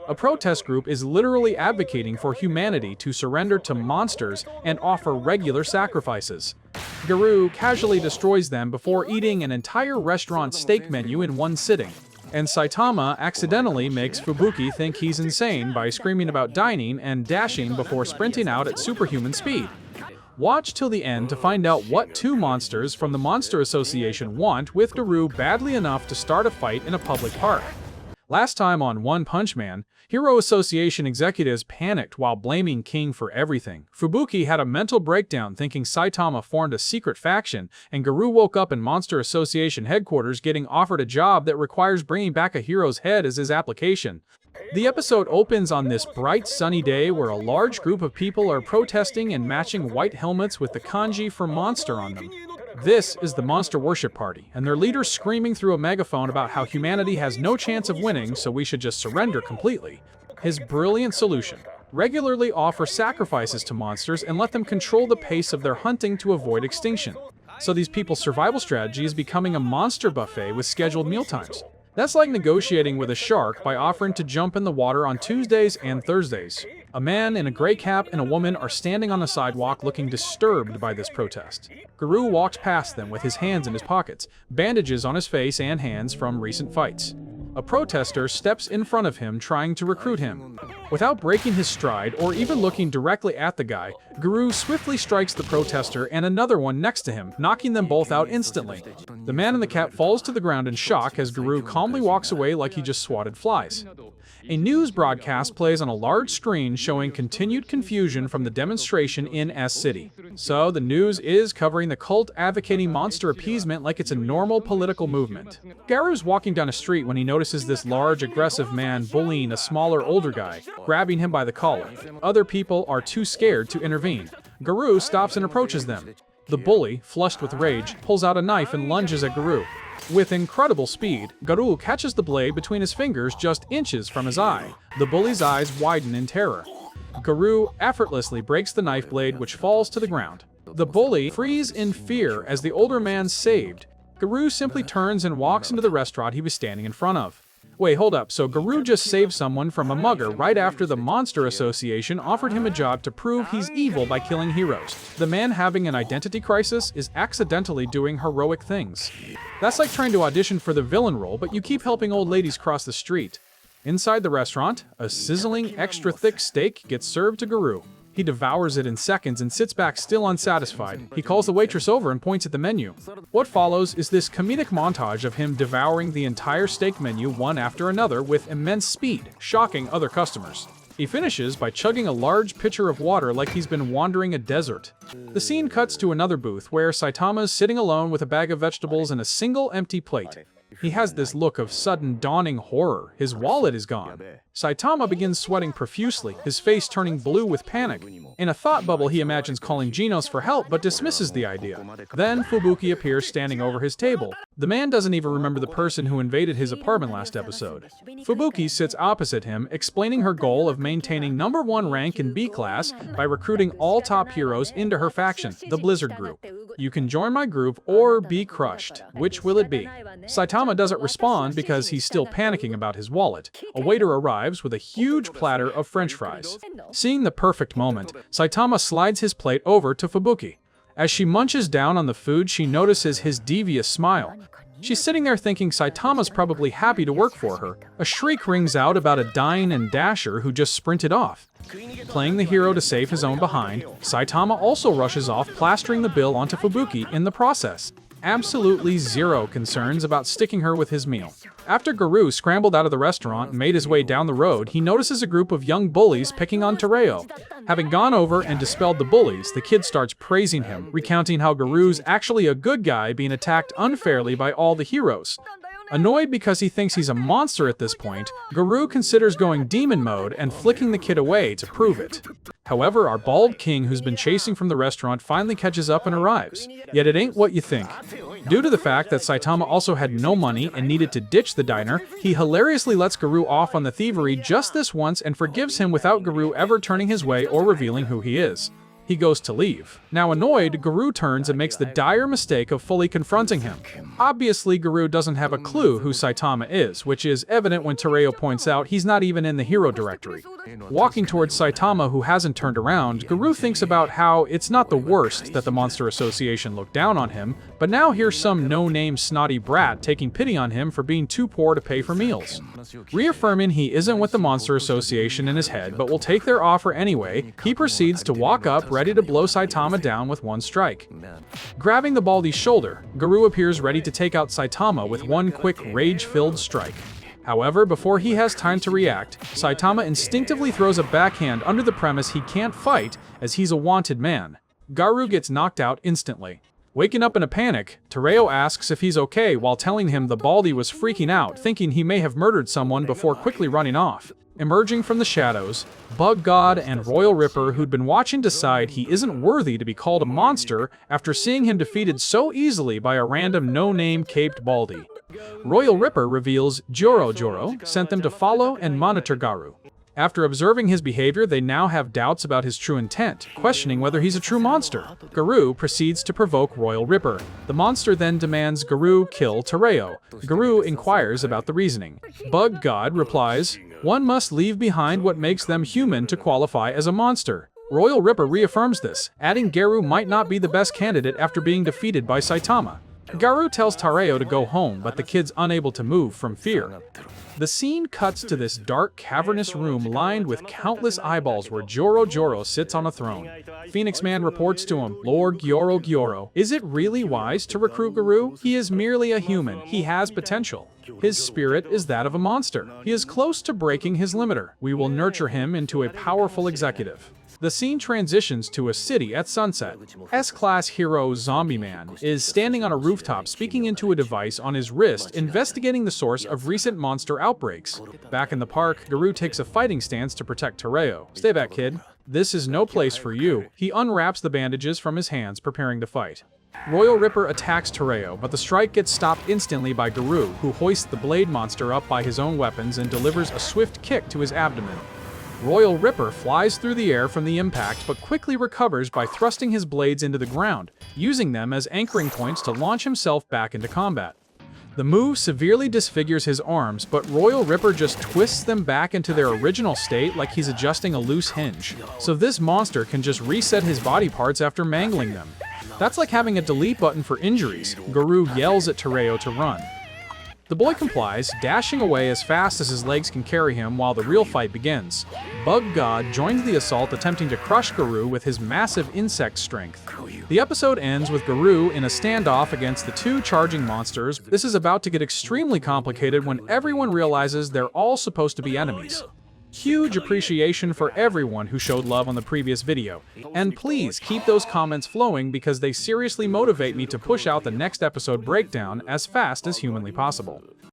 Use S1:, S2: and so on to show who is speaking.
S1: A protest group is literally advocating for humanity to surrender to monsters and offer regular sacrifices. Garoo casually destroys them before eating an entire restaurant steak menu in one sitting. And Saitama accidentally makes Fubuki think he's insane by screaming about dining and dashing before sprinting out at superhuman speed. Watch till the end to find out what two monsters from the Monster Association want with Garoo badly enough to start a fight in a public park. Last time on One Punch Man, Hero Association executives panicked while blaming King for everything. Fubuki had a mental breakdown thinking Saitama formed a secret faction, and Garoo woke up in Monster Association headquarters getting offered a job that requires bringing back a hero's head as his application. The episode opens on this bright sunny day where a large group of people are protesting and matching white helmets with the kanji for monster on them. This is the Monster Worship Party, and their leader screaming through a megaphone about how humanity has no chance of winning, so we should just surrender completely. His brilliant solution: regularly offer sacrifices to monsters and let them control the pace of their hunting to avoid extinction. So these people's survival strategy is becoming a monster buffet with scheduled mealtimes. That's like negotiating with a shark by offering to jump in the water on Tuesdays and Thursdays. A man in a gray cap and a woman are standing on the sidewalk looking disturbed by this protest. Garoo walks past them with his hands in his pockets, bandages on his face and hands from recent fights. A protester steps in front of him trying to recruit him. Without breaking his stride or even looking directly at the guy, Garoo swiftly strikes the protester and another one next to him, knocking them both out instantly. The man in the cap falls to the ground in shock as Garoo calmly walks away like he just swatted flies. A news broadcast plays on a large screen showing continued confusion from the demonstration in S City. So the news is covering the cult advocating monster appeasement like it's a normal political movement. Garoo's walking down a street when he notices this large, aggressive man bullying a smaller, older guy, grabbing him by the collar. Other people are too scared to intervene. Garoo stops and approaches them. The bully, flushed with rage, pulls out a knife and lunges at Garoo. With incredible speed, Garoo catches the blade between his fingers just inches from his eye. The bully's eyes widen in terror. Garoo effortlessly breaks the knife blade, which falls to the ground. The bully frees in fear as the older man's saved. Garoo simply turns and walks into the restaurant he was standing in front of. Wait, hold up, so Garoo just saved someone from a mugger right after the Monster Association offered him a job to prove he's evil by killing heroes. The man having an identity crisis is accidentally doing heroic things. That's like trying to audition for the villain role, but you keep helping old ladies cross the street. Inside the restaurant, a sizzling, extra thick steak gets served to Garoo. He devours it in seconds and sits back still unsatisfied. He calls the waitress over and points at the menu. What follows is this comedic montage of him devouring the entire steak menu one after another with immense speed, shocking other customers. He finishes by chugging a large pitcher of water like he's been wandering a desert. The scene cuts to another booth where Saitama's sitting alone with a bag of vegetables and a single empty plate. He has this look of sudden dawning horror. His wallet is gone. Saitama begins sweating profusely, his face turning blue with panic. In a thought bubble, he imagines calling Genos for help, but dismisses the idea. Then Fubuki appears standing over his table. The man doesn't even remember the person who invaded his apartment last episode. Fubuki sits opposite him, explaining her goal of maintaining #1 rank in B class by recruiting all top heroes into her faction, the Blizzard Group. You can join my group or be crushed. Which will it be? Saitama doesn't respond because he's still panicking about his wallet. A waiter arrives with a huge platter of French fries. Seeing the perfect moment, Saitama slides his plate over to Fubuki. As she munches down on the food, she notices his devious smile. She's sitting there thinking Saitama's probably happy to work for her. A shriek rings out about a dying and dasher who just sprinted off. Playing the hero to save his own behind, Saitama also rushes off, plastering the bill onto Fubuki in the process. Absolutely zero concerns about sticking her with his meal. After Garoo scrambled out of the restaurant and made his way down the road, he notices a group of young bullies picking on Tereo. Having gone over and dispelled the bullies, the kid starts praising him, recounting how Garoo's actually a good guy being attacked unfairly by all the heroes. Annoyed because he thinks he's a monster at this point, Garoo considers going demon mode and flicking the kid away to prove it. However, our bald king who's been chasing from the restaurant finally catches up and arrives. Yet it ain't what you think. Due to the fact that Saitama also had no money and needed to ditch the diner, he hilariously lets Garoo off on the thievery just this once and forgives him without Garoo ever turning his way or revealing who he is. He goes to leave. Now annoyed, Garoo turns and makes the dire mistake of fully confronting him. Obviously, Garoo doesn't have a clue who Saitama is, which is evident when Tereo points out he's not even in the hero directory. Walking towards Saitama, who hasn't turned around, Garoo thinks about how it's not the worst that the Monster Association looked down on him, but now here's some no-name snotty brat taking pity on him for being too poor to pay for meals. Reaffirming he isn't with the Monster Association in his head, but will take their offer anyway, he proceeds to walk up, ready to blow Saitama down with one strike. Grabbing the Baldy's shoulder, Garoo appears ready to take out Saitama with one quick rage-filled strike. However, before he has time to react, Saitama instinctively throws a backhand under the premise he can't fight as he's a wanted man. Garoo gets knocked out instantly. Waking up in a panic, Tereo asks if he's okay while telling him the Baldy was freaking out, thinking he may have murdered someone before quickly running off. Emerging from the shadows, Bug God and Royal Ripper, who'd been watching, decide he isn't worthy to be called a monster after seeing him defeated so easily by a random no-name caped Baldy. Royal Ripper reveals Joro sent them to follow and monitor Garoo. After observing his behavior, they now have doubts about his true intent, questioning whether he's a true monster. Garoo proceeds to provoke Royal Ripper. The monster then demands Garoo kill Tereo. Garoo inquires about the reasoning. Bug God replies, "One must leave behind what makes them human to qualify as a monster." Royal Ripper reaffirms this, adding Garoo might not be the best candidate after being defeated by Saitama. Garoo tells Tereo to go home, but the kid's unable to move from fear. The scene cuts to this dark, cavernous room lined with countless eyeballs where Joro sits on a throne. Phoenix Man reports to him, "Lord Gyoro, is it really wise to recruit Garoo? He is merely a human. He has potential. His spirit is that of a monster. He is close to breaking his limiter. We will nurture him into a powerful executive." The scene transitions to a city at sunset. S-Class hero Zombie Man is standing on a rooftop speaking into a device on his wrist, investigating the source of recent monster outbreaks. Back in the park, Garoo takes a fighting stance to protect Tereo. "Stay back, kid. This is no place for you." He unwraps the bandages from his hands, preparing to fight. Royal Ripper attacks Tereo, but the strike gets stopped instantly by Garoo, who hoists the blade monster up by his own weapons and delivers a swift kick to his abdomen. Royal Ripper flies through the air from the impact, but quickly recovers by thrusting his blades into the ground, using them as anchoring points to launch himself back into combat. The move severely disfigures his arms, but Royal Ripper just twists them back into their original state like he's adjusting a loose hinge. So this monster can just reset his body parts after mangling them. That's like having a delete button for injuries. Garoo yells at Tereo to run. The boy complies, dashing away as fast as his legs can carry him while the real fight begins. Bug God joins the assault, attempting to crush Garoo with his massive insect strength. The episode ends with Garoo in a standoff against the two charging monsters. This is about to get extremely complicated when everyone realizes they're all supposed to be enemies. Huge appreciation for everyone who showed love on the previous video. And please keep those comments flowing because they seriously motivate me to push out the next episode breakdown as fast as humanly possible.